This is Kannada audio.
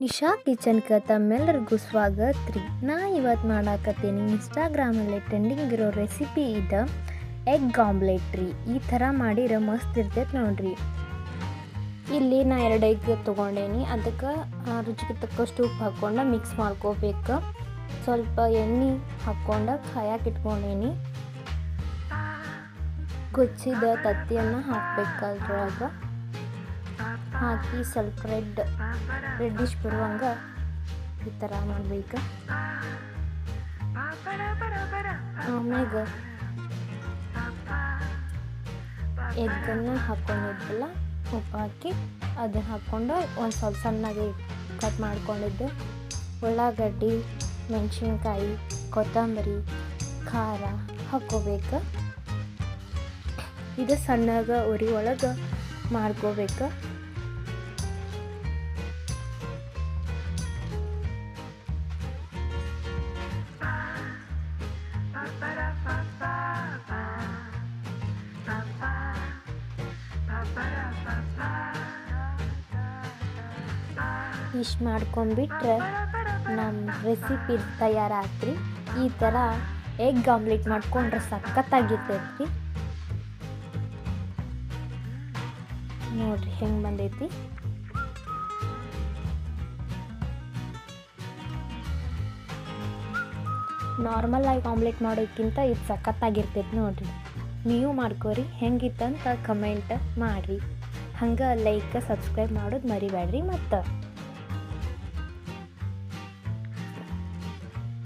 ನಿಶಾ ಕಿಚನ್ಗೆ ತಮ್ಮೆಲ್ಲರಿಗೂ ಸ್ವಾಗತ ರೀ. ನಾ ಇವತ್ತು ಮಾಡಾಕತ್ತೀನಿ ಇನ್ಸ್ಟಾಗ್ರಾಮಲ್ಲಿ ಟ್ರೆಂಡಿಂಗ್ ಇರೋ ರೆಸಿಪಿ ಇದು ಎಗ್ ಆಮ್ಲೆಟ್ ರೀ. ಈ ಥರ ಮಾಡಿದ್ರೆ ಮಸ್ತ್ ಇರ್ತೈತೆ ನೋಡ್ರಿ. ಇಲ್ಲಿ ನಾ 2 ಎಗ್ ತೊಗೊಂಡೇನಿ. ಅದಕ್ಕೆ ರುಚಿಗೆ ತಕ್ಕಷ್ಟು ಉಪ್ಪು ಹಾಕ್ಕೊಂಡು ಮಿಕ್ಸ್ ಮಾಡ್ಕೋಬೇಕು. ಸ್ವಲ್ಪ ಎಣ್ಣೆ ಹಾಕ್ಕೊಂಡು ಕಾಯಕ್ಕೆ ಇಟ್ಕೊಂಡೇನಿ. ಗೊಜ್ಜಿದ ತತ್ತಿಯನ್ನು ಹಾಕ್ಬೇಕು. ಅದ್ರೊಳಗೆ ಹಾಕಿ ಸ್ವಲ್ಪ ರೆಡ್ಡಿಶ್ ಬರುವಂಗೆ ಈ ಥರ ಮಾಡ್ಬೇಕು. ಆಮ್ಯಾಗ ಎಗ್ಗನ್ನು ಹಾಕ್ಕೊಂಡಿದ್ದಲ್ಲ ಉಪ್ಪು ಹಾಕಿ ಅದನ್ನು ಹಾಕ್ಕೊಂಡು ಒಂದು ಸ್ವಲ್ಪ ಸಣ್ಣಗೆ ಕಟ್ ಮಾಡ್ಕೊಂಡಿದ್ದು ಉಳ್ಳಾಗಡ್ಡಿ, ಮೆಣಸಿನ್ಕಾಯಿ, ಕೊತ್ತಂಬರಿ, ಖಾರ ಹಾಕ್ಕೋಬೇಕು. ಇದು ಸಣ್ಣಗೆ ಉರಿ ಒಳಗೆ ಮಾಡ್ಕೋಬೇಕು. ಇಷ್ಟು ಮಾಡ್ಕೊಂಡ್ಬಿಟ್ರೆ ನಮ್ಮ ರೆಸಿಪಿ ತಯಾರಾತ್ರಿ. ಈ ಥರ ಎಗ್ ಆಮ್ಲೆಟ್ ಮಾಡ್ಕೊಂಡ್ರೆ ಸಖತ್ತಾಗಿರ್ತೈತಿ. ನೋಡ್ರಿ ಹೆಂಗೆ ಬಂದೈತಿ. ನಾರ್ಮಲ್ ಆಗಿ ಆಮ್ಲೆಟ್ ಮಾಡೋಕ್ಕಿಂತ ಇದು ಸಖತ್ತಾಗಿರ್ತೈತಿ ನೋಡ್ರಿ. ನೀವು ಮಾಡ್ಕೋರಿ. ಹೆಂಗಿತ್ತಂತ ಕಮೆಂಟ್ ಮಾಡಿರಿ. ಹಂಗೆ ಲೈಕ್ ಸಬ್ಸ್ಕ್ರೈಬ್ ಮಾಡೋದು ಮರಿಬೇಡ್ರಿ. ಮತ್ತು